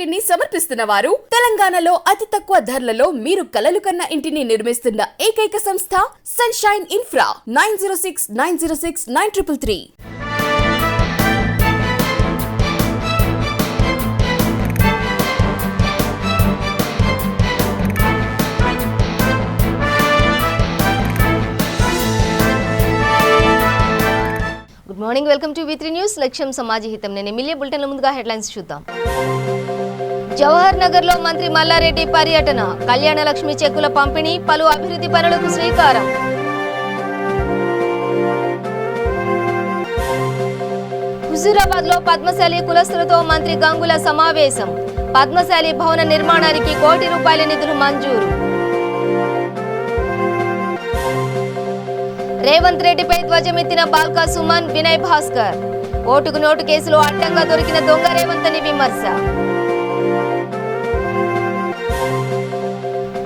ఇంటిని సమర్పిస్తున్న వారు తెలంగాణలో అతి తక్కువ ధరలలో మీరు కలలు కన్న ఇంటిని నిర్మిస్తున్న ఏకైక సంస్థ sunshine infra 9069069333. Good morning, welcome to V3 news. లక్ష్యం సమాజ హితం. నేను ఎమ్మెల్యే బులెటిన్ల ముందుగా హెడ్లైన్స్ చూద్దాం. జవహర్ నగర్ లో మంత్రి మల్లారెడ్డి పర్యటన, కళ్యాణ లక్ష్మి చెక్కుల పంపిణీ, పలు అభివృద్ధి పనులకు శ్రీకారం. హుజూరాబాద్ లో పద్మశాలి కులస్తులతో మంత్రి గంగుల సమావేశం, పద్మశాలి భవన నిర్మాణానికి ₹1 కోటి నిధులు మంజూరు. రేవంత్ రెడ్డిపై ధ్వజమెత్తిన బాల్కా సుమన్, వినయ్ భాస్కర్. ఓటుకు నోటు కేసులో అడ్డంగా దొరికిన దొంగ రేవంత్ అని విమర్శ.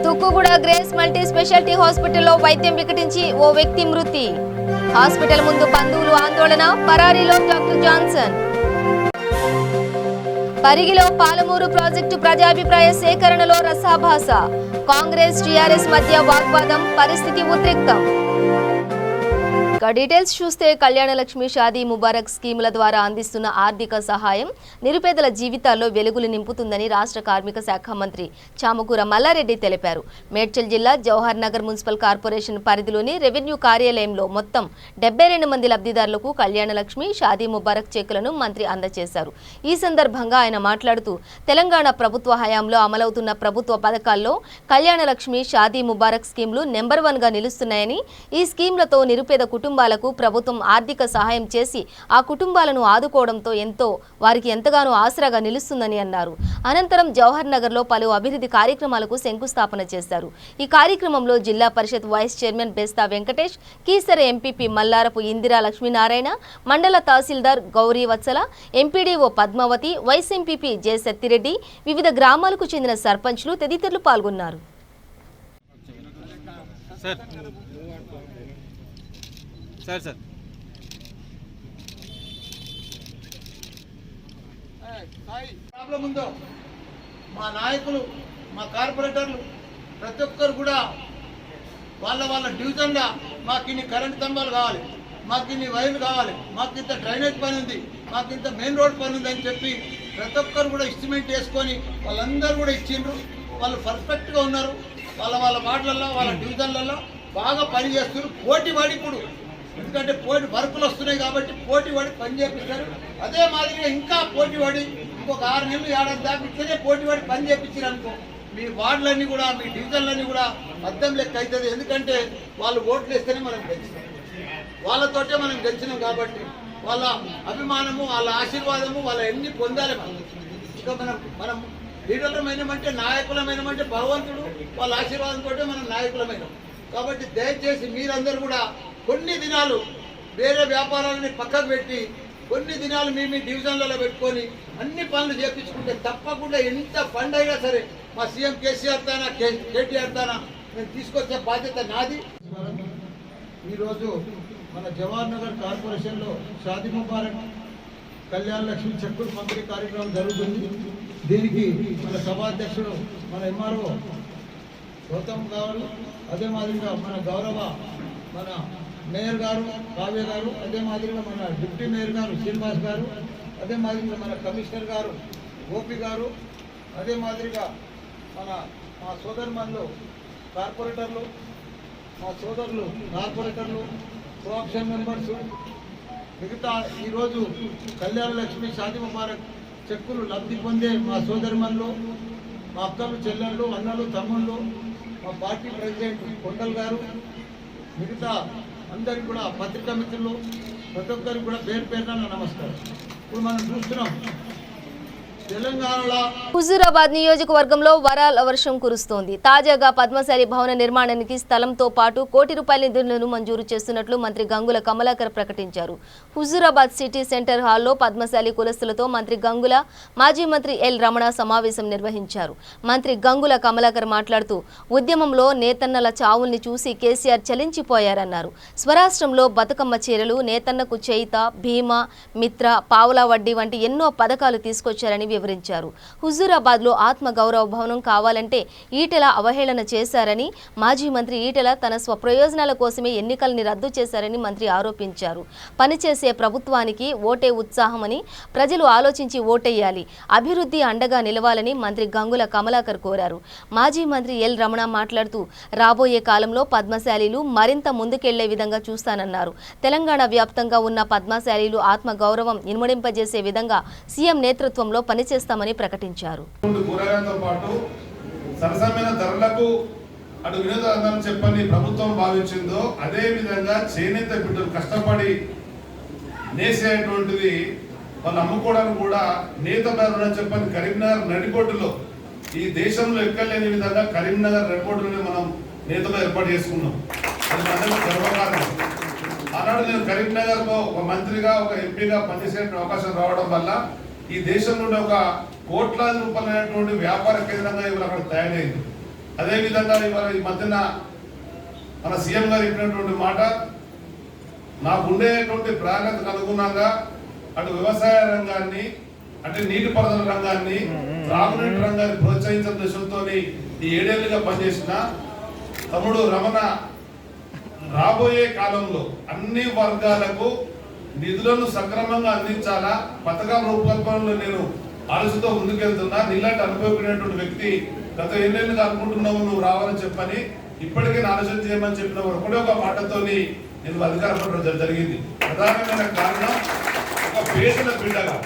తుక్కుగూడ గ్రేస్ మల్టీ స్పెషాలిటీ హాస్పిటల్లో వైద్యం వికటించి ఓ వ్యక్తి మృతి. హాస్పిటల్ ముందు బంధువులు ఆందోళన, పరారీలో డాక్టర్ జాన్సన్. పరిగిలో పాలమూరు ప్రాజెక్టు ప్రజాభిప్రాయ సేకరణలో రసాభాస, కాంగ్రెస్ టీఆర్ఎస్ మధ్య వాగ్వాదం, పరిస్థితి ఉద్రిక్తం. డీటెయిల్స్ చూస్తే కళ్యాణ లక్ష్మి, షాదీ ముబారక్ స్కీముల ద్వారా అందిస్తున్న ఆర్థిక సహాయం నిరుపేదల జీవితాల్లో వెలుగులు నింపుతుందని రాష్ట్ర కార్మిక శాఖ మంత్రి చామకూర మల్లారెడ్డి తెలిపారు. మేడ్చల్ జిల్లా జవహర్ నగర్ మున్సిపల్ కార్పొరేషన్ పరిధిలోని రెవెన్యూ కార్యాలయంలో మొత్తం 72 మంది లబ్ధిదారులకు కళ్యాణ లక్ష్మి, షాదీ ముబారక్ చెక్కులను మంత్రి అందజేశారు. ఈ సందర్భంగా ఆయన మాట్లాడుతూ తెలంగాణ ప్రభుత్వ హయాంలో అమలవుతున్న ప్రభుత్వ పథకాల్లో కళ్యాణ లక్ష్మి, షాదీ ముబారక్ స్కీమ్లు నెంబర్ 1గా నిలుస్తున్నాయని, ఈ స్కీమ్లతో నిరుపేద కుటుంబాలకు ప్రభుత్వం ఆర్థిక సహాయం చేసి ఆ కుటుంబాలను ఆదుకోవడంతో వారికి ఎంతగానో ఆసరాగా నిలుస్తుందని అన్నారు. అనంతరం జవహర్ నగర్ లో పలు అభివృద్ధి కార్యక్రమాలకు శంకుస్థాపన చేశారు. ఈ కార్యక్రమంలో zilla parishad vice chairman Besta Venkatesh, Keesara MPP Mallarapu Indira Lakshminarayana, మండల tahsildar Gowri Vatsala, MPDO Padmavathi, vice MPP J Sattireddy, వివిధ గ్రామాలకు చెందిన సర్పంచ్లు తదితరులు పాల్గొన్నారు. సార్ ప్రాబ్లం ఉందో మా నాయకులు, మా కార్పొరేటర్లు ప్రతి ఒక్కరు కూడా వాళ్ళ డివిజన్లో మాకు ఇన్ని కరెంట్ స్తంభాలు కావాలి, మాకు ఇన్ని వైర్లు కావాలి, మాకు ఇంత డ్రైనేజ్ పని ఉంది, మాకు ఇంత మెయిన్ రోడ్ పని ఉంది అని చెప్పి ప్రతి ఒక్కరు కూడా ఎస్టిమేట్ చేసుకొని వాళ్ళందరూ కూడా ఇచ్చిండ్రు. వాళ్ళు పర్ఫెక్ట్గా ఉన్నారు. వాళ్ళ వార్డులలో, వాళ్ళ డివిజన్లలో బాగా పని చేస్తున్నారు. పోటీ పడి ఇప్పుడు ఎందుకంటే వర్కులు వస్తున్నాయి కాబట్టి పోటీ పడి పని చేపిస్తారు. అదే మాదిరిగా ఇంకా పోటీ పడి ఇంకొక 6 నెలలు 7 దాకా ఇట్లనే పోటీ పడి పని చేపించారు అనుకో, మీ వార్డులన్నీ కూడా, మీ డివిజన్లన్నీ కూడా అద్దం లెక్క అవుతుంది. ఎందుకంటే వాళ్ళు ఓట్లు వేస్తేనే మనం గెలిచినాం, వాళ్ళతోటే మనం గెలిచినాం కాబట్టి వాళ్ళ అభిమానము, వాళ్ళ ఆశీర్వాదము, వాళ్ళ ఎన్ని పొందాలి మనం. ఇంకా మనం లీడర్లమైనమంటే, నాయకులమైనమంటే భగవంతుడు వాళ్ళ ఆశీర్వాదంతో మనం నాయకులమైనాం. కాబట్టి దయచేసి మీరందరూ కూడా కొన్ని దినాలు వేరే వ్యాపారాలని పక్కకు పెట్టి కొన్ని దినాలు మీ డివిజన్లలో పెట్టుకొని అన్ని పనులు చేపించుకుంటే తప్పకుండా ఎంత ఫండ్ అయినా సరే మా సీఎం కేసీఆర్ తానా, కేటీఆర్ తానా నేను తీసుకొచ్చే బాధ్యత నాది. ఈరోజు మన జవహర్ నగర్ కార్పొరేషన్లో షాదీ ముబారక్, కళ్యాణ లక్ష్మి చెక్కులు పంపిణీ కార్యక్రమం జరుగుతుంది. దీనికి మన సభాధ్యక్షుడు, మన ఎంఆర్ఓ గౌతమ్ గారు, అదే మాదిరిగా మన గౌరవ మన మేయర్ గారు కావ్య గారు, అదే మాదిరిగా మన డిప్యూటీ మేయర్ గారు శ్రీనివాస్ గారు, అదే మాదిరిగా మన కమిషనర్ గారు గోపి గారు, అదే మాదిరిగా మా సోదరుమణులు కార్పొరేటర్లు, మా సోదరులు కార్పొరేటర్లు, కోఆప్షన్ మెంబర్స్, మిగతా ఈరోజు కళ్యాణ లక్ష్మి, షాదీ ముబారక్ చెక్కులు లబ్ధి పొందే మా సోదరుమణులు, మా అక్కలు, చెల్లెళ్ళు, అన్నలు, తమ్ముళ్ళు, మా పార్టీ ప్రెసిడెంట్ కొండల్ గారు, మిగతా అందరికి కూడా పత్రికా మిత్రులు ప్రతి ఒక్కరికి కూడా పేరు పేరున నమస్కారం. ఇప్పుడు మనం చూస్తున్నాం హుజూరాబాద్ నియోజకవర్గంలో వరాల వర్షం కురుస్తోంది. తాజాగా పద్మశాలి భవన నిర్మాణానికి స్థలంతో పాటు ₹1 కోటి నిధులను మంజూరు చేస్తున్నట్లు మంత్రి గంగుల కమలాకర్ ప్రకటించారు. హుజూరాబాద్ సిటీ సెంటర్ హాల్లో పద్మశాలి కులస్తులతో మంత్రి గంగుల, మాజీ మంత్రి ఎల్ రమణ సమావేశం నిర్వహించారు. మంత్రి గంగుల కమలాకర్ మాట్లాడుతూ ఉద్యమంలో నేతన్నల చావుల్ని చూసి కేసీఆర్ చలించిపోయారన్నారు. స్వరాష్ట్రంలో బతుకమ్మ చీరలు, నేతన్నకు చేయిత, భీమా, మిత్ర, పావులా వడ్డీ వంటి ఎన్నో పథకాలు తీసుకొచ్చారని వివరించారు. హుజూరాబాద్లో ఆత్మ గౌరవ భవనం కావాలంటే ఈటెల అవహేళన చేశారని, మాజీ మంత్రి ఈటెల తన స్వప్రయోజనాల కోసమే ఎన్నికల్ని రద్దు చేశారని మంత్రి ఆరోపించారు. పనిచేసే ప్రభుత్వానికి ఓటే ఉత్సాహమని, ప్రజలు ఆలోచించి ఓటేయాలి, అభివృద్ధి అండగా నిలవాలని మంత్రి గంగుల కమలాకర్ కోరారు. మాజీ మంత్రి ఎల్ రమణ మాట్లాడుతూ రాబోయే కాలంలో పద్మశాలీలు మరింత ముందుకెళ్లే విధంగా చూస్తానన్నారు. తెలంగాణ వ్యాప్తంగా ఉన్న పద్మశాలీలు ఆత్మ గౌరవం ఇనుమడింపజేసే విధంగా సీఎం నేతృత్వంలో పనిచేస్తామని ప్రకటించారు. అటు వినోదం చెప్పని ప్రభుత్వం భావించిందో అదే విధంగా చేనేత బిడ్డలు కష్టపడి నేసేటువంటిది వాళ్ళు అమ్ముకోవడానికి కూడా నేత బెరణ చెప్పని కరీంనగర్ నడిబొడ్డులో ఈ దేశంలో ఎక్కలేని విధంగా కరీంనగర్ నడిబొడ్డులోనే మనం నేతగా ఏర్పాటు చేసుకున్నాం. అది అందరికీ గర్వకారణం. ఆనాడు నేను కరీంనగర్లో ఒక మంత్రిగా ఒక ఎంపీగా పనిచేసే అవకాశం రావడం వల్ల ఈ దేశంలోనే ఒక కోట్లాది రూపాయలైనటువంటి వ్యాపార కేంద్రంగా ఇవాళ అక్కడ తయారైంది. అదేవిధంగా ఇవాళ ఈ మధ్యన మన సీఎం గారు చెప్పినటువంటి మాట, నాకు ఉండేటువంటి ప్రాధాన్యతకు అనుగుణంగా అటు వ్యవసాయ రంగాన్ని, అంటే నీటిపారుదల రంగాన్ని, త్రాగునీటి రంగాన్ని ప్రోత్సహించిన దశలతో ఈ 7 ఏళ్లుగా పనిచేసిన తమ్ముడు రమణ రాబోయే కాలంలో అన్ని వర్గాలకు నిధులను సక్రమంగా అందించాలా, పథకం రూపకల్పనలో నేను ఆలోచనతో ముందుకెళ్తున్నా. నీలాంటి అనుభవమైనటువంటి వ్యక్తి గత 7 ఏళ్ళుగా అనుకుంటున్నావు నువ్వు రావాలని చెప్పని, ఇప్పటికే ఆలోచన చేయమని చెప్పిన ఒకటే ఒక మాటతో నేను అధికారం పడడం జరిగింది. ప్రధానమైన కారణం ఒక పేదల బిడ్డగా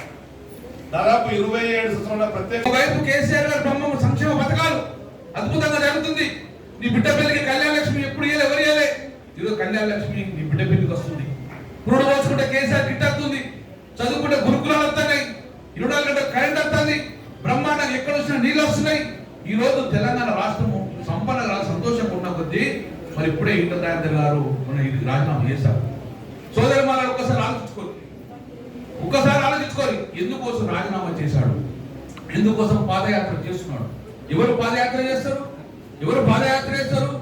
దాదాపు 27 సంవత్సరాల ప్రత్యేక వైపు కేసీఆర్ గారి బొమ్మ సంక్షేమ పథకాలు అద్భుతంగా జరుగుతుంది. నీ బిడ్డ పిల్లలకి కళ్యాణ లక్ష్మి ఎప్పుడు ఇయ్యలే, ఎవరు ఇయ్యలే. ఈరోజు కళ్యాణ లక్ష్మి నీ బిడ్డ పిల్లలకి వస్తుంది. పురుడు పోసుకుంటే కేసీఆర్ కిట్ వస్తుంది, చదువుకుంటే గురుకులాలు వస్తున్నాయి, 24 గంటల కరెంట్ వస్తుంది, బ్రహ్మాండంగా ఎక్కడ వచ్చినా నీళ్ళు వస్తున్నాయి. ఈ రోజు తెలంగాణ రాష్ట్రము సంపన్నగా సంతోషంగా ఉన్న కొద్దీ మరి ఇప్పుడే ఈటెల రాజేందర్ గారు మన ఇది రాజీనామా చేశారు. సోదరి మన ఒక్కసారి ఆలోచించుకోరు ఎందుకోసం రాజీనామా చేశాడు, ఎందుకోసం పాదయాత్ర చేస్తున్నాడు. ఎవరు పాదయాత్ర చేస్తారు?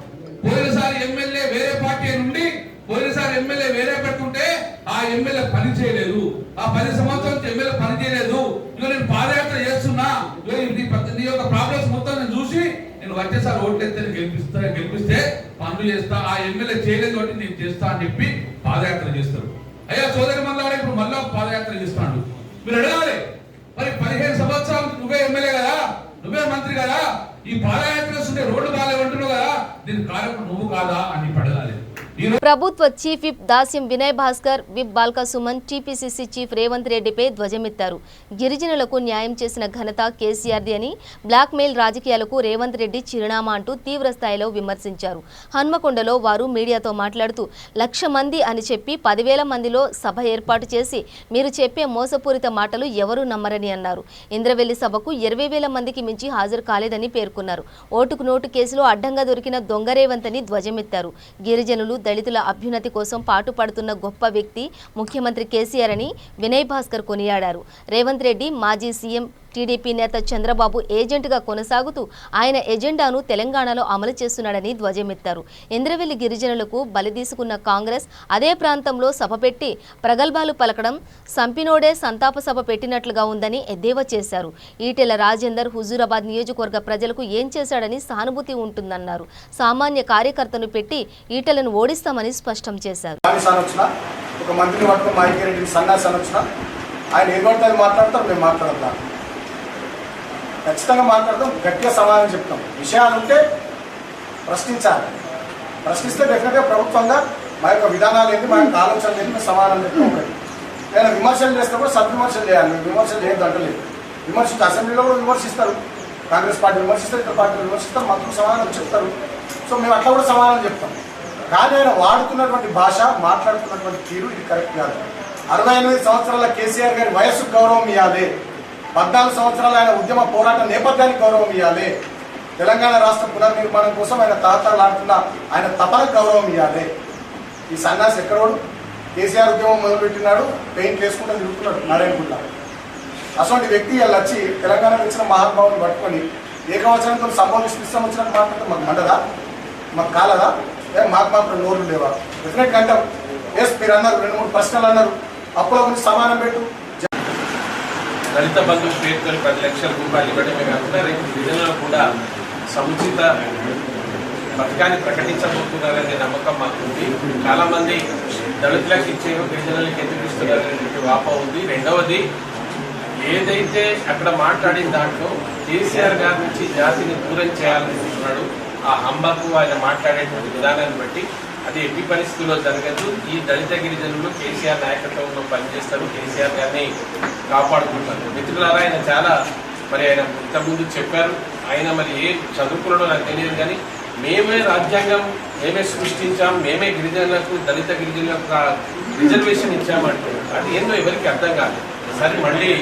పోయినసారి ఎమ్మెల్యే వేరే పార్టీ నుండి పోయినసారి ఎమ్మెల్యే వేరే పెట్టుకుంటే ఆ ఎమ్మెల్యే పని చేయలేదు, ఆ 10 సంవత్సరాల నుంచి ఎమ్మెల్యే పని చేయలేదు. ఇక నేను పాదయాత్ర చేస్తున్నా, నీ యొక్క ప్రాబ్లమ్స్ మొత్తం నేను చూసి నేను వచ్చేసారి ఓట్లెత్తే గెలిపిస్తే పనులు చేస్తా, ఆ ఎమ్మెల్యే చేయలేదు కాబట్టి నేను చేస్తా అని చెప్పి పాదయాత్ర చేస్తారు. అయ్యా సోదరి మళ్ళా ఇప్పుడు మళ్ళా పాదయాత్ర చేస్తాడు. మీరు అడగాలి, మరి 15 సంవత్సరాలు నువ్వే ఎమ్మెల్యే కదా, నువ్వే మంత్రి కదా, ఈ పాదయాత్ర వస్తుంటే రోడ్డు బాగాలేమంటున్నావు కదా, దీని కారణం నువ్వు కాదా అని అడగాలి. ప్రభుత్వ chief whip Dasyam Vinay Bhaskar, whip Balka Suman, TPCC chief Revanth రెడ్డిపై ధ్వజమెత్తారు. గిరిజనులకు న్యాయం చేసిన ఘనత కేసీఆర్ది అని, బ్లాక్ మెయిల్ రాజకీయాలకు రేవంత్ రెడ్డి చిరునామా అంటూ తీవ్ర స్థాయిలో విమర్శించారు. హన్మకొండలో వారు మీడియాతో మాట్లాడుతూ 1,00,000 మంది అని చెప్పి 10,000 మందిలో సభ ఏర్పాటు చేసి మీరు చెప్పే మోసపూరిత మాటలు ఎవరూ నమ్మరని అన్నారు. ఇంద్రవెల్లి సభకు 20,000 మందికి మించి హాజరు కాలేదని పేర్కొన్నారు. ఓటుకు నోటు కేసులో అడ్డంగా దొరికిన దొంగ రేవంత్ అని ధ్వజమెత్తారు. గిరిజనులు, దళితుల అభ్యున్నతి కోసం పాటుపడుతున్న గొప్ప వ్యక్తి ముఖ్యమంత్రి కేసీఆర్ అని వినయ్ భాస్కర్ కొనియాడారు. రేవంత్ రెడ్డి మాజీ సీఎం, టీడీపీ నేత చంద్రబాబు ఏజెంట్గా కొనసాగుతూ ఆయన ఎజెండాను తెలంగాణలో అమలు చేస్తున్నాడని ధ్వజమెత్తారు. ఇంద్రవెల్లి గిరిజనులకు బలి తీసుకున్న కాంగ్రెస్ అదే ప్రాంతంలో సభ పెట్టి ప్రగల్భాలు పలకడం సంపినోడే సంతాప సభ పెట్టినట్లుగా ఉందని ఎద్దేవా చేశారు. ఈటెల రాజేందర్ హుజూరాబాద్ నియోజకవర్గ ప్రజలకు ఏం చేశాడని సానుభూతి ఉంటుందన్నారు. సామాన్య కార్యకర్తను పెట్టి ఈటెలను ఓడిస్తామని స్పష్టం చేశారు. ఆయన ఏదో మాట్లాడతారు, మేము మాట్లాడతాం, ఖచ్చితంగా మాట్లాడతాం, గట్టిగా సమాధానం చెప్తాం. విషయాలు ఉంటే ప్రశ్నించాలి, ప్రశ్నిస్తే డెఫినెట్గా ప్రభుత్వంగా మా యొక్క విధానాలు ఏంటి, మా యొక్క ఆలోచనలు ఏంటి సమాధానం చెప్తూ ఉంటుంది. నేను విమర్శలు చేసినప్పుడు సద్విమర్శలు చేయాలి, విమర్శలు చేయొద్దు అంటలేదు. విమర్శించి అసెంబ్లీలో కూడా విమర్శిస్తారు, కాంగ్రెస్ పార్టీ విమర్శిస్తారు, ఇతర పార్టీలు విమర్శిస్తారు, మంత్రులు సమాధానం చెప్తారు. సో మేము అట్లా కూడా సమాధానం చెప్తాం. కానీ ఆయన వాడుతున్నటువంటి భాష, మాట్లాడుతున్నటువంటి తీరు ఇది కరెక్ట్ కాదు. 68 సంవత్సరాల కేసీఆర్ గారి వయస్సుకు గౌరవం ఇవ్వాలి, 14 సంవత్సరాల ఆయన ఉద్యమ పోరాట నేపథ్యానికి గౌరవం ఇవ్వాలి, తెలంగాణ రాష్ట్ర పునర్నిర్మాణం కోసం ఆయన తాతలాడుతున్న ఆయన తపనకు గౌరవం ఇవ్వాలి. ఈ సన్నాసి ఎక్కడోడు కేసీఆర్ ఉద్యమం మొదలుపెట్టినాడు, పెయింట్ వేసుకుంటూ తిరుగుతున్నాడు నారాయణగుండ. అటువంటి వ్యక్తి వాళ్ళు వచ్చి తెలంగాణకు వచ్చిన మహానుభావుని పట్టుకొని ఏకవచనంతో సంబోధిస్తూ ఇష్టం వచ్చినట్టు మాట్లాడితే మాకు మండదా, మాకు కాలదా, మాకు మాత్రం నోరు లేవా? డెఫినెట్గా అంటాం. ఎస్ మీరు అన్నారు, 2-3 ప్రశ్నలు అన్నారు, అప్పుల గురించి సమానం పెట్టు. దళిత బంధు పేరుతో 10 లక్షల రూపాయలు ఇవ్వడమే కాకుండా రేపు గిరిజనులు కూడా సముచిత పథకాన్ని ప్రకటించబోతున్నారనే నమ్మకం మాకుంది. చాలామంది దళితులకు ఇచ్చేవో గిరిజనులకు ఎందుకు ఇస్తున్నారనేటువంటి వాప ఉంది. రెండవది, ఏదైతే అక్కడ మాట్లాడిన దాంట్లో కేసీఆర్ గారి నుంచి జాతిని దూరం చేయాలనుకుంటున్నాడు, ఆ హంబకు ఆయన మాట్లాడేటువంటి విధానాన్ని బట్టి అది ఎట్టి పరిస్థితుల్లో జరగదు. ఈ దళిత గిరిజనులు కేసీఆర్ నాయకత్వంలో పనిచేస్తారు, కేసీఆర్ గారిని కాపాడుకుంటారు. మిత్రులారా, ఆయన చాలా ఆయన ఇంతకుముందు చెప్పారు. ఆయన ఏ చదువుకున్నాడో నాకు తెలియదు, కానీ మేమే రాజ్యాంగం మేమే సృష్టించాం, మేమే గిరిజనులకు దళిత గిరిజనులకు రిజర్వేషన్ ఇచ్చామంటున్నాం. అది ఏందో ఎవరికి అర్థం కాదు. సరే, మళ్ళీ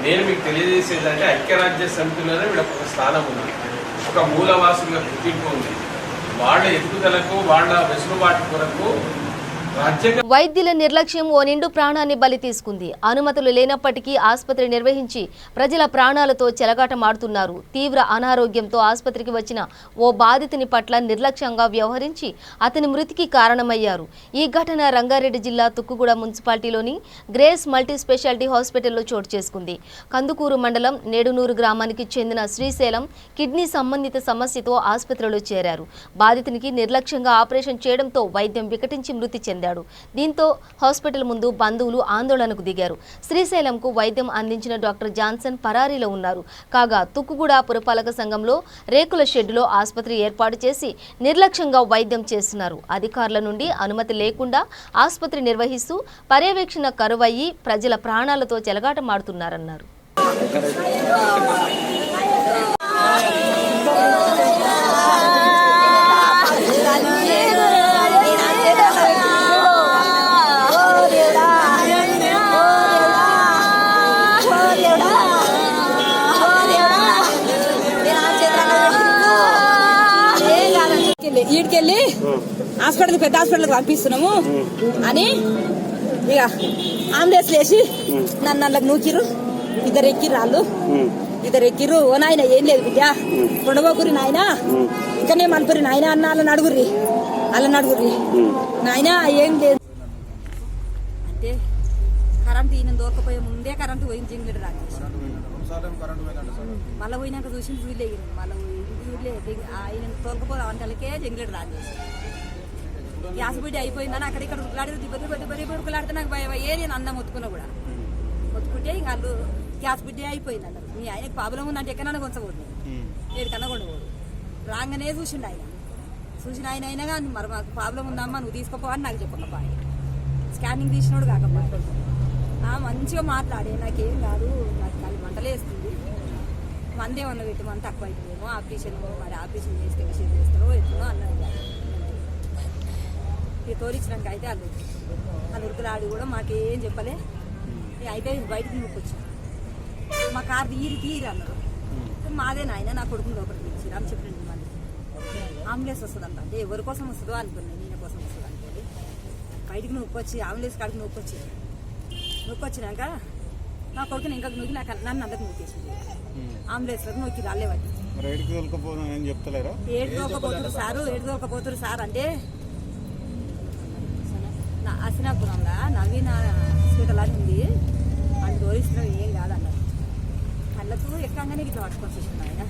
నేను మీకు తెలియజేసేదంటే ఐక్యరాజ్య సమితిలోనే వీళ్ళకి ఒక స్థానం ఉంది, ఒక మూలవాసులుగా గుర్తింపు ఉంది. వాళ్ళ ఎదుగుదలకు వాళ్ళ వెసులుబాటు కొరకు వైద్యుల నిర్లక్ష్యం ఓ నిండు ప్రాణాన్ని బలి తీసుకుంది. అనుమతులు లేనప్పటికీ ఆసుపత్రి నిర్వహించి ప్రజల ప్రాణాలతో చెలగాటమాడుతున్నారు. తీవ్ర అనారోగ్యంతో ఆసుపత్రికి వచ్చిన ఓ బాధితుని పట్ల నిర్లక్ష్యంగా వ్యవహరించి అతని మృతికి కారణమయ్యారు. ఈ ఘటన రంగారెడ్డి జిల్లా తుక్కుగూడ మున్సిపాలిటీలోని గ్రేస్ మల్టీ స్పెషాలిటీ హాస్పిటల్లో చోటు చేసుకుంది. కందుకూరు మండలం నేడునూరు గ్రామానికి చెందిన శ్రీశైలం కిడ్నీ సంబంధిత సమస్యతో ఆసుపత్రిలో చేరారు. బాధితునికి నిర్లక్ష్యంగా ఆపరేషన్ చేయడంతో వైద్యం వికటించి మృతి చెందారు. దీంతో హాస్పిటల్ ముందు బంధువులు ఆందోళనకు దిగారు. శ్రీశైలంకు వైద్యం అందించిన డాక్టర్ జాన్సన్ పరారీలో ఉన్నారు. కాగా తుక్కుగూడ పురపాలక సంఘంలో రేకుల షెడ్డులో ఆసుపత్రి ఏర్పాటు చేసి నిర్లక్ష్యంగా వైద్యం చేస్తున్నారు. అధికారుల నుండి అనుమతి లేకుండా ఆసుపత్రి నిర్వహిస్తూ పర్యవేక్షణ కరువయ్యి ప్రజల ప్రాణాలతో చెలగాటమాడుతున్నారన్నారు. ఈడికెళ్ళి హాస్పిటల్ పెద్ద హాస్పిటల్కి పంపిస్తున్నాము అని ఇక అంబులెన్స్ వేసి నన్ను అందులోకి నూకిరు. ఇద్దరు ఎక్కిర్రు. ఓ నాయన ఏం లేదు బిడ్డ, కొండబోకురి నాయన, ఇకనే మలుపురి నాయన అన్న అలా నడుగుర్రి నాయన ఏం లేదు అంటే కరెంటు ఈయన దొరకపోయే ముందే కరెంటు పోయింది. జింగిడి రాజేసి మళ్ళీ పోయినాక చూడలే, మళ్ళీ ఆయన తోలుకపోతే వంటలకే జంగిలేడు రాజేసి గ్యాస్ బిడ్డ అయిపోయిందని అక్కడిక్కడ ఉట్లాడి దిబ్బరి ఉట్లాడితే నాకు భయం అయ్యే. నేను అన్నం మొత్తుకున్నా కూడా మొత్తుకుంటే ఇంక వాళ్ళు గ్యాస్ బిడ్డ అయిపోయింది అన్నారు. మీ ఆయనకి ప్రాబ్లం ఉందంటే ఎక్కడన్నా కొంచబోదు, ఏడికన్నా కొండబోదు. రాగానే చూసిండు ఆయన అయినా కానీ మరి మాకు ప్రాబ్లం ఉందమ్మా నువ్వు తీసుకోపోవని నాకు చెప్పకపోయి, స్కానింగ్ తీసినోడు కాకపోయి మంచిగా మాట్లాడే నాకేం కాదు, నాకు అది మంటలేస్తుంది, మందేమన్నా పెట్టి మన తక్కువ అయిపోయేమో ఆపరేషన్, మరి ఆపరేషన్ చేస్తే విషయం చేస్తారో ఎట్లనో అన్నది. ఇక తోలిచ్చినాక అయితే వాళ్ళు ఉరుకులాడి కూడా మాకేం చెప్పలే. అయితే బయటకు నూకొచ్చాను, మా కారు తీరి అన్నారు. మాదే నాయన నా కొడుకుని లోపలికి పిలిచి అని చెప్పండి. మళ్ళీ అంబులెన్స్ వస్తుందంట, అంటే ఎవరి కోసం వస్తుందో అనుకున్నాను, నేను కోసం వస్తుంది అనుకోండి. బయటికి నూకొచ్చి అంబులెన్స్ కాడికి నూకొచ్చినాక నా కొడుకుని ఇంకా నూకి నన్ను అందరికి నూకేసింది. అంబులెన్స్ లో నూకి రాలేవాడి ఏడుకోకపోతురు సార్ అంటే అసినాపురంలో నవీన హాస్పిటల్ అని ఉంది, అది దోరిస్తున్నాం ఏం కాదన్నారు. కళ్ళకు ఎక్కగానే ఇట్లా పట్టుకొని చూసిన ఆయన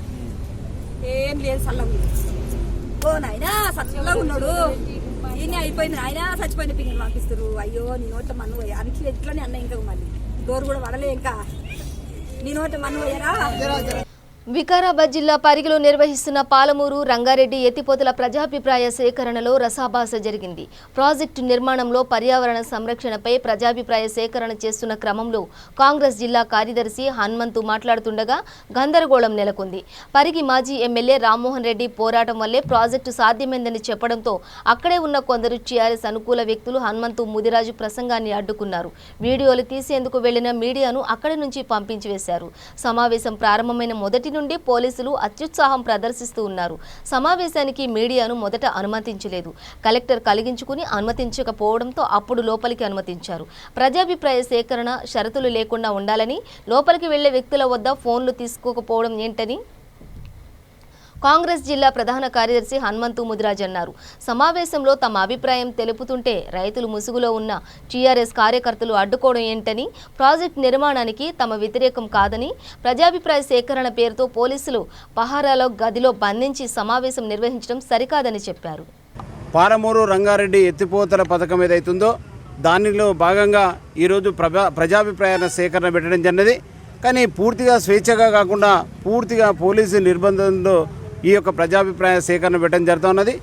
ఏం లేదు, చల్లగా ఓ నాయన చల్లగా ఉన్నాడు. ఈయన అయిపోయింది, ఆయన చచ్చిపోయిన పిల్లలు పంపిస్తారు. అయ్యో నీ నోట్ల మన్ను పోయా అని ఎట్లనే అన్న, ఇంకా మళ్ళీ డోర్ కూడా పడలే, ఇంకా నీ నోట్ల మన్ను పోయారా. వికారాబాద్ జిల్లా పరిగిలో నిర్వహిస్తున్న పాలమూరు రంగారెడ్డి ఎత్తిపోతల ప్రజాభిప్రాయ సేకరణలో రసాభాస జరిగింది. ప్రాజెక్టు నిర్మాణంలో పర్యావరణ సంరక్షణపై ప్రజాభిప్రాయ సేకరణ చేస్తున్న క్రమంలో కాంగ్రెస్ జిల్లా కార్యదర్శి హనుమంతు మాట్లాడుతుండగా గందరగోళం నెలకొంది. పరిగి మాజీ ఎమ్మెల్యే రామ్మోహన్ రెడ్డి పోరాటం వల్లే ప్రాజెక్టు సాధ్యమైందని చెప్పడంతో అక్కడే ఉన్న కొందరు టీఆర్ఎస్ అనుకూల వ్యక్తులు హనుమంతు ముదిరాజు ప్రసంగాన్ని అడ్డుకున్నారు. వీడియోలు తీసేందుకు వెళ్లిన మీడియాను అక్కడి నుంచి పంపించి వేశారు. సమావేశం ప్రారంభమైన మొదటి నుండి పోలీసులు అత్యుత్సాహం ప్రదర్శిస్తూ ఉన్నారు. సమావేశానికి మీడియాను మొదట అనుమతించలేదు. కలెక్టర్ కలిగించుకుని అనుమతించకపోవడంతో అప్పుడు లోపలికి అనుమతించారు. ప్రజాభిప్రాయ సేకరణ షరతులు లేకుండా ఉండాలని, లోపలికి వెళ్లే వ్యక్తుల వద్ద ఫోన్లు తీసుకోకపోవడం ఏంటని కాంగ్రెస్ జిల్లా ప్రధాన కార్యదర్శి హనుమంతు ముదిరాజ్ అన్నారు. సమావేశంలో తమ అభిప్రాయం తెలుపుతుంటే రైతులు ముసుగులో ఉన్న టీఆర్ఎస్ కార్యకర్తలు అడ్డుకోవడం ఏంటని, ప్రాజెక్టు నిర్మాణానికి తమ వ్యతిరేకం కాదని, ప్రజాభిప్రాయ సేకరణ పేరుతో పోలీసులు పహారాలో గదిలో బంధించి సమావేశం నిర్వహించడం సరికాదని చెప్పారు. పాలమూరు రంగారెడ్డి ఎత్తిపోతల పథకం ఏదైతుందో దానిలో భాగంగా ఈరోజు ప్రజాభిప్రాయాల సేకరణ పెట్టడం జరిగినది. కానీ పూర్తిగా స్వేచ్ఛగా కాకుండా పూర్తిగా పోలీసు నిర్బంధంలో ఈ యొక్క ప్రజాభిప్రాయ సేకరణ పెట్టడం జరుగుతున్నది.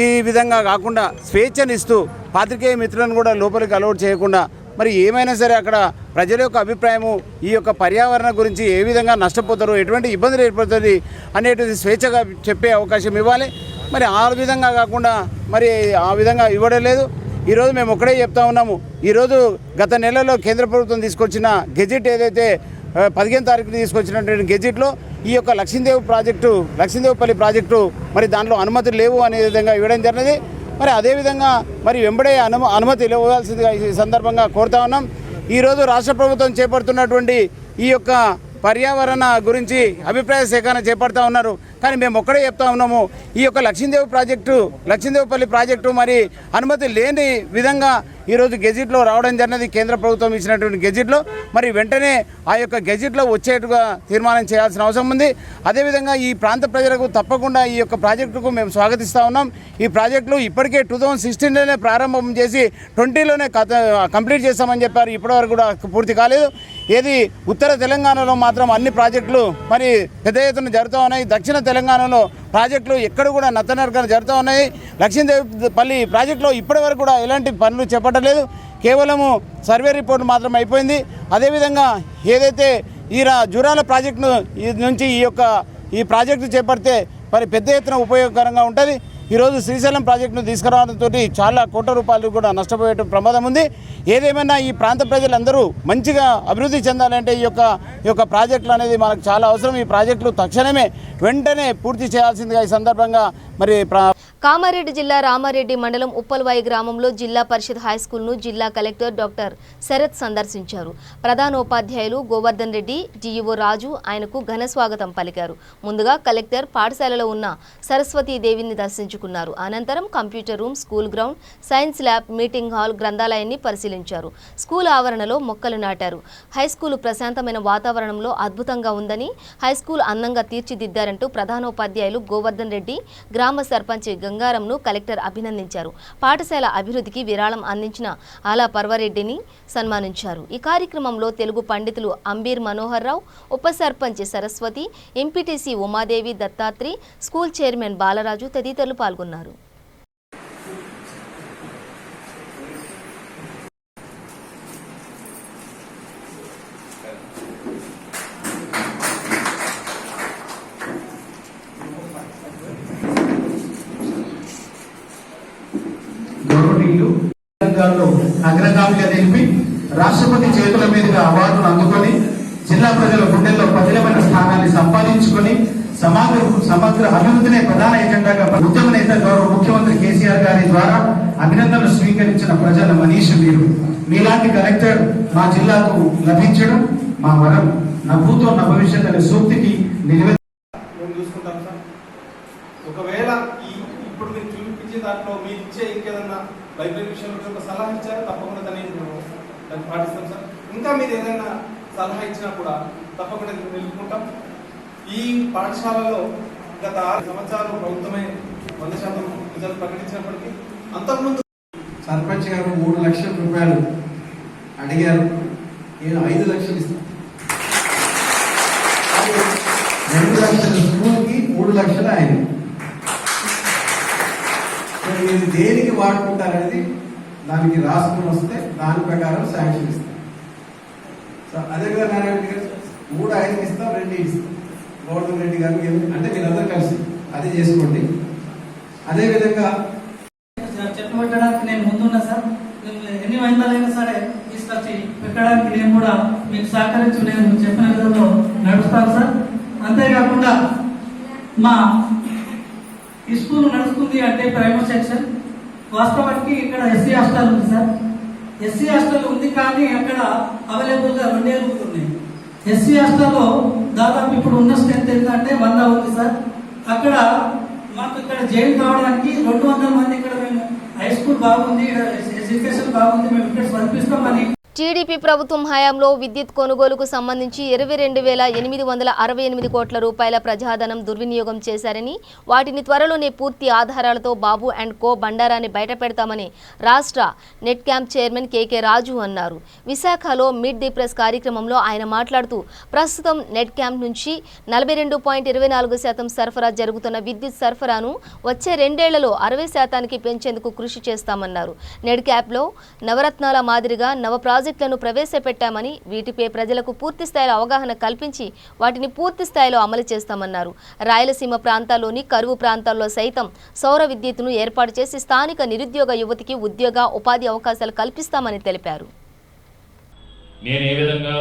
ఈ విధంగా కాకుండా స్వేచ్ఛనిస్తూ పాత్రికేయ మిత్రులను కూడా లోపలికి అలౌట్ చేయకుండా మరి ఏమైనా సరే అక్కడ ప్రజల యొక్క అభిప్రాయము ఈ యొక్క పర్యావరణ గురించి ఏ విధంగా నష్టపోతారు, ఎటువంటి ఇబ్బందులు ఏర్పడుతుంది అనేటువంటి స్వేచ్ఛగా చెప్పే అవకాశం ఇవ్వాలి. మరి ఆ విధంగా కాకుండా మరి ఆ విధంగా ఇవ్వడం లేదు. ఈరోజు మేము ఒక్కడే చెప్తా ఉన్నాము. ఈరోజు గత నెలలో కేంద్ర ప్రభుత్వం తీసుకొచ్చిన గెజిట్ ఏదైతే 15వ తారీఖు తీసుకొచ్చినటువంటి గెజిట్లో ఈ యొక్క లక్ష్మీదేవపల్లి ప్రాజెక్టు మరి దాంట్లో అనుమతులు లేవు అనే విధంగా ఇవ్వడం జరిగినది. మరి అదేవిధంగా మరి వెంబడే అనుమతి ఇవ్వాల్సిందిగా ఈ సందర్భంగా కోరుతా ఉన్నాం. ఈరోజు రాష్ట్ర ప్రభుత్వం చేపడుతున్నటువంటి ఈ యొక్క పర్యావరణ గురించి అభిప్రాయ సేకరణ చేపడతా ఉన్నారు. కానీ మేము ఒక్కడే చెప్తా ఉన్నాము, ఈ యొక్క లక్ష్మీదేవపల్లి ప్రాజెక్టు మరి అనుమతి లేని విధంగా ఈరోజు గెజిట్లో రావడం జరిగినది. కేంద్ర ప్రభుత్వం ఇచ్చినటువంటి గెజిట్లో మరి వెంటనే ఆ యొక్క గెజిట్లో వచ్చేట్టుగా తీర్మానం చేయాల్సిన అవసరం ఉంది. అదేవిధంగా ఈ ప్రాంత ప్రజలకు తప్పకుండా ఈ యొక్క ప్రాజెక్టుకు మేము స్వాగతిస్తూ ఉన్నాం. ఈ ప్రాజెక్టులు ఇప్పటికే 2016లోనే ప్రారంభం చేసి 20లోనే కంప్లీట్ చేస్తామని చెప్పారు. ఇప్పటివరకు కూడా పూర్తి కాలేదు. ఏది ఉత్తర తెలంగాణలో మాత్రం అన్ని ప్రాజెక్టులు మరి పెద్ద ఎత్తున జరుగుతూ ఉన్నాయి. దక్షిణ తెలంగాణలో ప్రాజెక్టులు ఎక్కడ కూడా నత్తనరకన జరుగుతూ ఉన్నాయి. లక్ష్మీదేవపల్లి ప్రాజెక్టులో ఇప్పటి వరకు కూడా ఎలాంటి పనులు చేపట్టలేదు. కేవలము సర్వే రిపోర్ట్ మాత్రం అయిపోయింది. అదేవిధంగా ఏదైతే ఈ జూరాల ప్రాజెక్టును నుంచి ఈ ప్రాజెక్టు చేపడితే మరి పెద్ద ఎత్తున ఉపయోగకరంగా ఉంటుంది. ఈరోజు శ్రీశైలం ప్రాజెక్టును తీసుకురావడంతో చాలా కోట్ల రూపాయలు కూడా నష్టపోయే ప్రమాదం ఉంది. ఏదేమైనా ఈ ప్రాంత ప్రజలందరూ మంచిగా అభివృద్ధి చెందాలంటే ఈ యొక్క ప్రాజెక్టులు అనేది మనకు చాలా అవసరం. ఈ ప్రాజెక్టులు తక్షణమే వెంటనే పూర్తి చేయాల్సిందిగా ఈ సందర్భంగా మరి కామారెడ్డి జిల్లా రామారెడ్డి మండలం ఉప్పల్వాయి గ్రామంలో జిల్లా పరిషత్ హైస్కూల్ను జిల్లా కలెక్టర్ డాక్టర్ శరత్ సందర్శించారు. ప్రధానోపాధ్యాయులు గోవర్ధన్ రెడ్డి, డిఈఓ రాజు ఆయనకు ఘన స్వాగతం పలికారు. ముందుగా కలెక్టర్ పాఠశాలలో ఉన్న సరస్వతీదేవిని దర్శించుకున్నారు. అనంతరం computer room, school ground, science lab, meeting hall, గ్రంథాలయాన్ని పరిశీలించారు. స్కూల్ ఆవరణలో మొక్కలు నాటారు. హైస్కూల్ ప్రశాంతమైన వాతావరణంలో అద్భుతంగా ఉందని, హైస్కూల్ అందంగా తీర్చిదిద్దారంటూ ప్రధానోపాధ్యాయులు గోవర్ధన్ రెడ్డి, గ్రామ సర్పంచ్ గంగారంను కలెక్టర్ అభినందించారు. పాఠశాల అభివృద్ధికి విరాళం అందించిన ఆలా పర్వరెడ్డిని సన్మానించారు. ఈ కార్యక్రమంలో తెలుగు పండితులు అంబీర్ మనోహర్ రావు, ఉప sarpanch Saraswati, MPTC Umadevi, Dattatri, school chairman Balaraju తదితరులు పాల్గొన్నారు. అగ్రగామిగా నిలిపి రాష్ట్రపతి చేతుల మీదుగా అవార్డును అందుకొని జిల్లా ప్రజల గుండెల్లో పదిలమైన స్థానాన్ని సంపాదించుకొని సమగ్ర అభివృద్ధినే ప్రధాన ఎజెండాగా ఉద్యమ నేత గౌరవ ముఖ్యమంత్రి కేసీఆర్ గారి ద్వారా అభినందనలు స్వీకరించిన ప్రజల మనీషి మీరు. మీలాంటి కలెక్టర్ మా జిల్లాకు లభించడం మా వరం. నా భూతో నా భవిష్యత్ అనే సూక్తికి చూసుకుంటాం సార్. ఒకవేళ ఇప్పుడు మీరు చూపించే దాంట్లో మీరు ఇచ్చే ఇంకేదన్నా లైబ్రరీ విషయంలో ఒక సలహా ఇచ్చారు, తప్పకుండా దాన్ని పాటిస్తాం సార్. ఇంకా మీరు ఏదైనా సలహా ఇచ్చినా కూడా తప్పకుండా నిలుపుకుంటాం. ఈ పాఠశాలలో గత 6 సంవత్సరాలు ప్రభుత్వమే 100% రిజల్ట్ ప్రకటించినప్పటికీ అంతకుముందు సర్పంచ్ గారు 3 లక్షల రూపాయలు అడిగారు. నేను 5 లక్షలు ఇస్తాను. 2 లక్షల స్కూల్కి 3 లక్షలు ఆయన. మీరు దేనికి వాడుకుంటారనేది దానికి రాసుకుని వస్తే దాని ప్రకారం శాంక్షన్ ఇస్తాం. సో అదే కదా నారాయణ గారు 3 5 ఇస్తాం, 2 ఇస్తాం. గౌరవ్ రెడ్డి గారు అంటే మీరందరూ కలిసి అది చేసుకోండి. అదేవిధంగా చెప్పబట్టడానికి నేను ముందున్నా సార్. ఎన్ని వైద్యాలైనా సరే తీసుకొచ్చి పెట్టడానికి నేను కూడా మీకు సహకరించి నేను చెప్పిన విధంలో నడుస్తాను సార్. అంతేకాకుండా మా ఈ స్కూల్ నడుస్తుంది అంటే ప్రైమరీ సెక్షన్. వాస్తవానికి ఇక్కడ ఎస్సీ హాస్టల్ ఉంది సార్. ఎస్సీ హాస్టల్ ఉంది కానీ అక్కడ అవైలబుల్గా 2 రూమ్స్ ఉన్నాయి. ఎస్సీ హాస్టల్లో దాదాపు ఇప్పుడు ఉన్న స్ట్రెంత్ ఏంటంటే 100 ఉంది సార్. అక్కడ మాకు ఇక్కడ జైలు కావడానికి 200 మంది ఇక్కడ మేము హై స్కూల్ బాగుంది, ఎడ్యుకేషన్ బాగుంది, మేము ఇక్కడ పంపిస్తామని. టీడీపీ ప్రభుత్వం హయాంలో విద్యుత్ కొనుగోలుకు సంబంధించి 22,868 కోట్ల రూపాయల ప్రజాధనం దుర్వినియోగం చేశారని, వాటిని త్వరలోనే పూర్తి ఆధారాలతో బాబు అండ్ కో బండారాన్ని బయటపెడతామని రాష్ట్ర నెట్ క్యాంప్ చైర్మన్ కేకే రాజు అన్నారు. విశాఖలో మీట్ ది ప్రెస్ కార్యక్రమంలో ఆయన మాట్లాడుతూ ప్రస్తుతం నెట్ క్యాంప్ నుంచి 42.24% సరఫరా జరుగుతున్న విద్యుత్ సరఫరాను వచ్చే 2 ఏళ్లలో 60% పెంచేందుకు కృషి చేస్తామన్నారు. నెట్ క్యాంప్లో నవరత్నాల మాదిరిగా నవ ప్రాజెక్టులను ప్రవేశపెట్టామని, వీటిపై ప్రజలకు పూర్తి స్థాయిలో అవగాహన కల్పించి వాటిని పూర్తి స్థాయిలో అమలు చేస్తామన్నారు. రాయలసీమ ప్రాంతాల్లోని కరువు ప్రాంతాల్లో సైతం సౌర విద్యుత్తును ఏర్పాటు చేసి స్థానిక నిరుద్యోగ యువతికి ఉద్యోగ ఉపాధి అవకాశాలు కల్పిస్తామని తెలిపారు. నేను ఏ విధంగా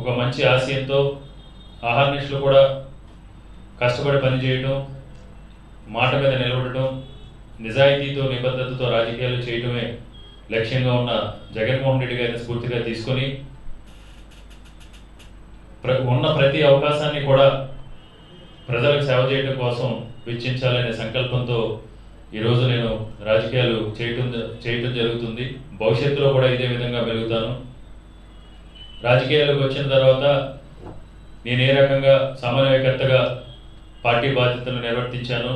ఒక మంచి ఆశయంతో ఆహార్నిషులు కూడా కష్టపడి పనిచేయటం, మాట మీద నిలబడటం, నిజాయితీతో నిబద్ధతతో రాజకీయాలు చేయటమే లక్ష్యంగా ఉన్న జగన్మోహన్ రెడ్డి గారిని స్ఫూర్తిగా తీసుకొని ఉన్న ప్రతి అవకాశాన్ని కూడా ప్రజలకు సేవ చేయడం కోసం వెచ్చించాలనే సంకల్పంతో ఈరోజు నేను రాజకీయాలు చేయటం జరుగుతుంది. భవిష్యత్తులో కూడా ఇదే విధంగా మెలుగుతాను. రాజకీయాలకు వచ్చిన తర్వాత నేను ఏ రకంగా సమన్వయకర్తగా పార్టీ బాధ్యతలు నిర్వర్తించాను,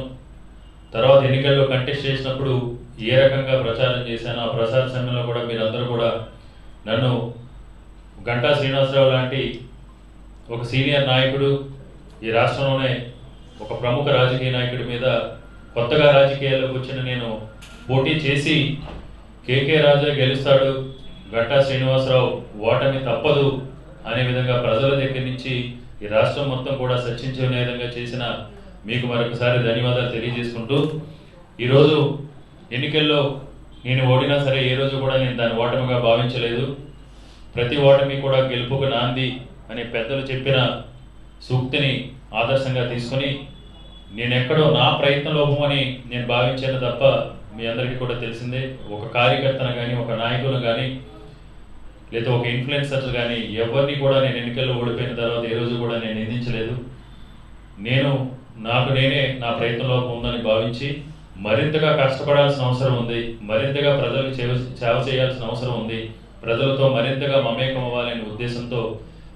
తర్వాత ఎన్నికల్లో కంటెస్ట్ చేసినప్పుడు ఏ రకంగా ప్రచారం చేశానో ఆ ప్రచార సమయంలో కూడా మీరందరూ కూడా నన్ను గంటా శ్రీనివాసరావు లాంటి ఒక సీనియర్ నాయకుడు, ఈ రాష్ట్రంలోనే ఒక ప్రముఖ రాజకీయ నాయకుడి మీద కొత్తగా రాజకీయాల్లోకి వచ్చిన నేను పోటీ చేసి కేకే రాజా గెలుస్తాడు, గంటా శ్రీనివాసరావు ఓటమి తప్పదు అనే విధంగా ప్రజల దగ్గర నుంచి ఈ రాష్ట్రం మొత్తం కూడా చర్చించుకునే విధంగా చేసిన మీకు మరొకసారి ధన్యవాదాలు తెలియజేసుకుంటూ, ఈరోజు ఎన్నికల్లో నేను ఓడినా సరే ఏ రోజు కూడా నేను దాన్ని ఓటమిగా భావించలేదు. ప్రతి ఓటమి కూడా గెలుపుకు నాంది అనే పెద్దలు చెప్పిన సూక్తిని ఆదర్శంగా తీసుకొని నేనెక్కడో నా ప్రయత్న లోపం అని నేను భావించాను తప్ప మీ అందరికీ కూడా తెలిసిందే. ఒక కార్యకర్తను కానీ, ఒక నాయకులను కానీ, లేదా ఒక ఇన్ఫ్లుయెన్సర్స్ కానీ ఎవరిని కూడా నేను ఎన్నికల్లో ఓడిపోయిన తర్వాత ఏ రోజు కూడా నేను నిందించలేదు. నేను నాకు నేనే నా ప్రయత్న లోపం ఉందని భావించి మరింతగా కష్టపడాల్సిన అవసరం ఉంది, మరింతగా ప్రజలకు సేవ చేయాల్సిన అవసరం ఉంది, ప్రజలతో మరింతగా మమేకం అవ్వాలనే ఉద్దేశంతో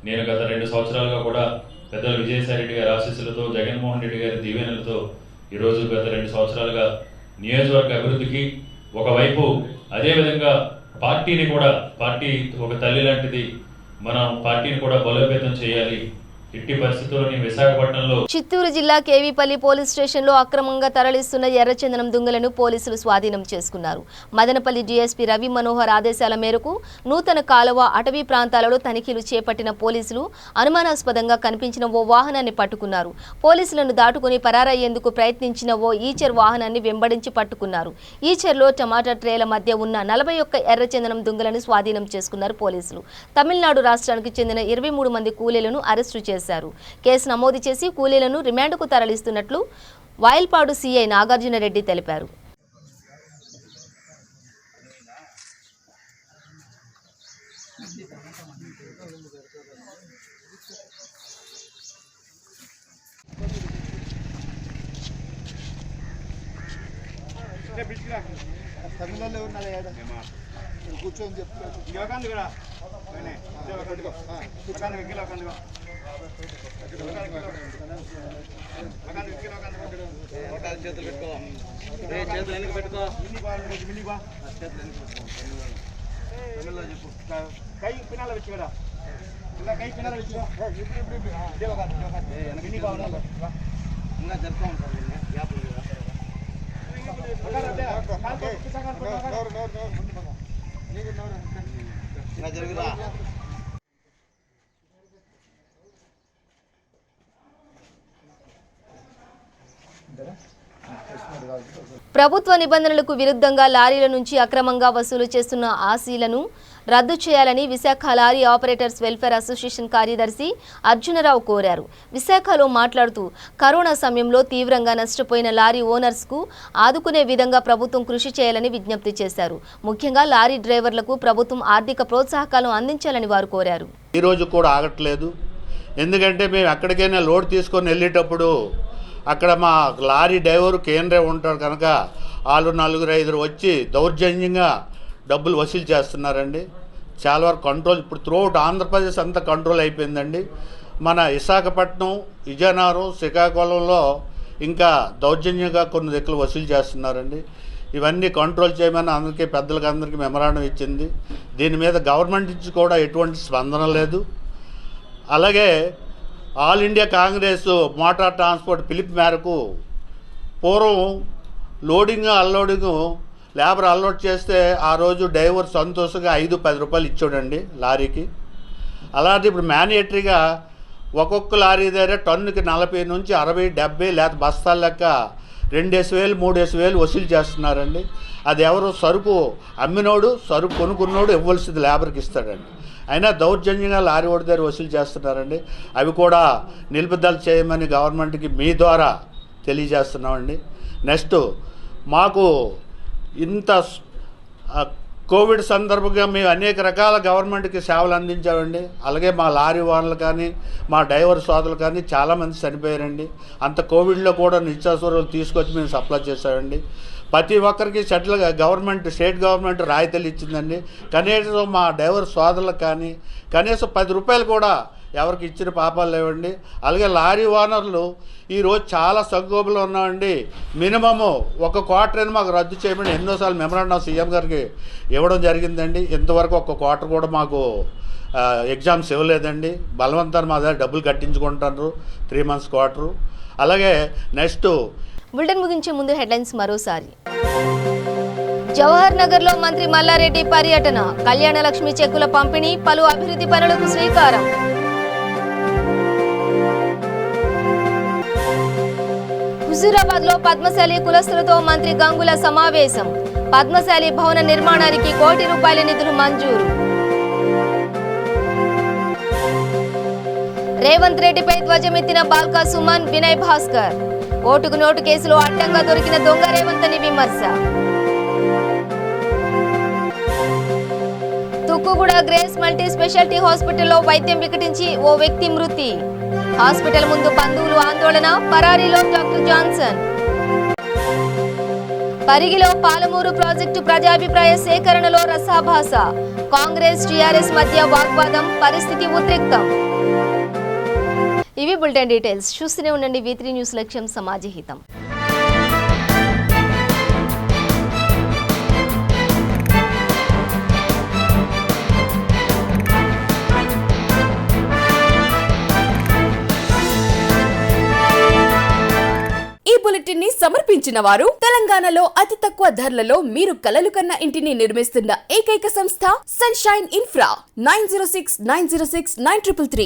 నేను గత 2 సంవత్సరాలుగా కూడా పెద్దలు విజయసాయి రెడ్డి గారి ఆశీస్సులతో, జగన్మోహన్ రెడ్డి గారి దీవెనలతో ఈరోజు గత 2 సంవత్సరాలుగా నియోజకవర్గ అభివృద్ధికి ఒకవైపు, అదేవిధంగా పార్టీని కూడా, పార్టీ ఒక తల్లి లాంటిది, మనం పార్టీని కూడా బలోపేతం చేయాలి. ఎట్టి పరిస్థితుల్లోని విశాఖపట్నంలో చిత్తూరు జిల్లా కేవీపల్లి పోలీస్ స్టేషన్లో అక్రమంగా తరలిస్తున్న ఎర్రచందనం దుంగలను పోలీసులు స్వాధీనం చేసుకున్నారు. మదనపల్లి డీఎస్పీ రవి మనోహర్ ఆదేశాల మేరకు నూతన కాలువ, అటవీ ప్రాంతాలలో తనిఖీలు చేపట్టిన పోలీసులు అనుమానాస్పదంగా కనిపించిన ఓ వాహనాన్ని పట్టుకున్నారు. పోలీసులను దాటుకుని పరారయ్యేందుకు ప్రయత్నించిన ఓ ఈచర్ వాహనాన్ని వెంబడించి పట్టుకున్నారు. ఈచర్లో టమాటా ట్రేల మధ్య ఉన్న 41 ఎర్రచందనం దుంగలను స్వాధీనం చేసుకున్నారు పోలీసులు. తమిళనాడు రాష్ట్రానికి చెందిన 23 మంది కూలీలను అరెస్టు చేశారు. కేసు నమోదు చేసి కూలీలను రిమాండ్కు తరలిస్తున్నట్లు వాయిల్పాడు సీఐ నాగార్జున రెడ్డి తెలిపారు. కూర్చొని చేతులు పెట్టుకో, చేతులు వెనక పెట్టుకో, చెప్పు కై పినాల వచ్చి కదా, ఇలా కై పినాల వచ్చి ఇంకా జరుపుకోండి సార్ జరుగురా. ప్రభుత్వ నిబంధనలకు విరుద్ధంగా లారీల నుంచి అక్రమంగా వసూలు చేస్తున్న ఆశీలను రద్దు చేయాలని Visakha lorry operators welfare association కార్యదర్శి అర్జునరావు కోరారు. విశాఖలో మాట్లాడుతూ కరోనా సమయంలో తీవ్రంగా నష్టపోయిన లారీ ఓనర్స్కు ఆదుకునే విధంగా ప్రభుత్వం కృషి చేయాలని విజ్ఞప్తి చేశారు. ముఖ్యంగా లారీ డ్రైవర్లకు ప్రభుత్వం ఆర్థిక ప్రోత్సాహకాలను అందించాలని వారు కోరారు. ఈరోజు కూడా ఆగట్లేదు. ఎందుకంటే మేము ఎక్కడికైనా లోడ్ తీసుకొని వెళ్ళేటప్పుడు అక్కడ మా లారీ డ్రైవరు కేంద్రే ఉంటారు కనుక వాళ్ళు 4-5 వచ్చి దౌర్జన్యంగా డబ్బులు వసూలు చేస్తున్నారండి. చాలా వరకు కంట్రోల్ ఇప్పుడు త్రూఅవుట్ ఆంధ్రప్రదేశ్ అంతా కంట్రోల్ అయిపోయిందండి. మన విశాఖపట్నం, విజయనగరం, శ్రీకాకుళంలో ఇంకా దౌర్జన్యంగా కొన్ని దగ్గర వసూలు చేస్తున్నారండి. ఇవన్నీ కంట్రోల్ చేయమని అందరికీ పెద్దలకి అందరికీ మెమరాండం ఇచ్చింది. దీని మీద గవర్నమెంట్ నుంచి కూడా ఎటువంటి స్పందన లేదు. అలాగే all India Congress motor transport పిలుపు మేరకు పూర్వం లోడింగ్ అన్లోడింగ్ లేబర్ అన్లోడ్ చేస్తే ఆ రోజు డ్రైవర్ సంతోషంగా 5-10 రూపాయలు ఇచ్చాడండి లారీకి. అలాంటి ఇప్పుడు మ్యాండేటరీగా ఒక్కొక్క లారీ దగ్గర టన్నుకి 40 నుంచి 60, 70 లేకపోతే బస్తాల లెక్క 2,000, 3,000 వసూలు చేస్తున్నారండి. అది ఎవరు సరుకు అమ్మినోడు సరుకు కొనుక్కున్నోడు ఇవ్వాల్సింది లేబర్కి ఇస్తాడండి. అయినా దౌర్జన్యంగా లారీ ఓడి దగ్గర వసూలు చేస్తున్నారండి. అవి కూడా నిలుపుదల చేయమని గవర్నమెంట్కి మీ ద్వారా తెలియజేస్తున్నామండి. నెక్స్ట్ మాకు ఇంత కోవిడ్ సందర్భంగా మేము అనేక రకాల గవర్నమెంట్కి సేవలు అందించామండి. అలాగే మా లారీ ఓనర్లు కానీ మా డ్రైవర్ సోదరులు కానీ చాలామంది చనిపోయారండి. అంత కోవిడ్లో కూడా నిత్యావసరాలు తీసుకొచ్చి మేము సప్లై చేసామండి. ప్రతి ఒక్కరికి సెటిల్ గవర్నమెంట్ స్టేట్ గవర్నమెంట్ రాయితీలు ఇచ్చిందండి. కనీసం మా డ్రైవర్ సోదరులకు కానీ కనీసం 10 రూపాయలు కూడా ఎవరికి ఇచ్చిన పాపాలు లేవండి. అలాగే లారీ ఓనర్లు ఈరోజు చాలా సంక్షోభంలో ఉన్నామండి. మినిమము 1 క్వార్టర్ మాకు రద్దు చేయమని ఎన్నోసార్లు మెమరాండం సీఎం గారికి ఇవ్వడం జరిగిందండి. ఇంతవరకు 1 క్వార్టర్ కూడా మాకు ఎగ్జామ్స్ ఇవ్వలేదండి. బలవంతాన్ని మా దగ్గర డబ్బులు కట్టించుకుంటారు 3 months క్వార్టరు. అలాగే నెక్స్ట్ బులెటిన్ ముగించే ముందు హెడ్లైన్స్ మరోసారి. జవహర్ నగర్ లో మంత్రి మల్లారెడ్డి పర్యటన, కళ్యాణ లక్ష్మి చెక్కుల పంపిణీ, పలు అభివృద్ధి పనులకు శ్రీకారం. హుజూరాబాద్ లో పద్మశాలి కులస్తులతో మంత్రి గంగుల సమావేశం, పద్మశాలి భవన నిర్మాణానికి ₹1 కోటి నిధులు మంజూరు. రేవంత్ రెడ్డిపై ధ్వజమెత్తిన బాల్కా సుమన్, వినయ్ భాస్కర్, ఓటుకు నోటు కేసులో అడ్డంగా దొరికిన దొంగ రేవంత్ అని విమర్శ. తుక్కుగూడ గ్రేస్ మల్టీ స్పెషాలిటీ హాస్పిటల్లో వైద్యం వికటించి ఓ వ్యక్తి మృతి, హాస్పిటల్ ముందు బంధువులు ఆందోళన, పరారీలో డాక్టర్ జాన్సన్. పరిగిలో పాలమూరు ప్రాజెక్టు ప్రజాభిప్రాయ సేకరణలో రసాభాస, కాంగ్రెస్ టీఆర్ఎస్ మధ్య వాగ్వాదం, పరిస్థితి ఉద్రిక్తం. ఇవి బులెటిన్ డీటెయిల్స్. చూస్తూనే ఉండండి V3 న్యూస్, లక్ష్యం సమాజహితం. ఈ బులెటిన్ ని సమర్పించిన వారు తెలంగాణలో అతి తక్కువ ధరలలో మీరు కలలు కన్న ఇంటిని నిర్మిస్తున్న ఏకైక సంస్థ సన్షైన్ ఇన్ఫ్రా. 9069069333.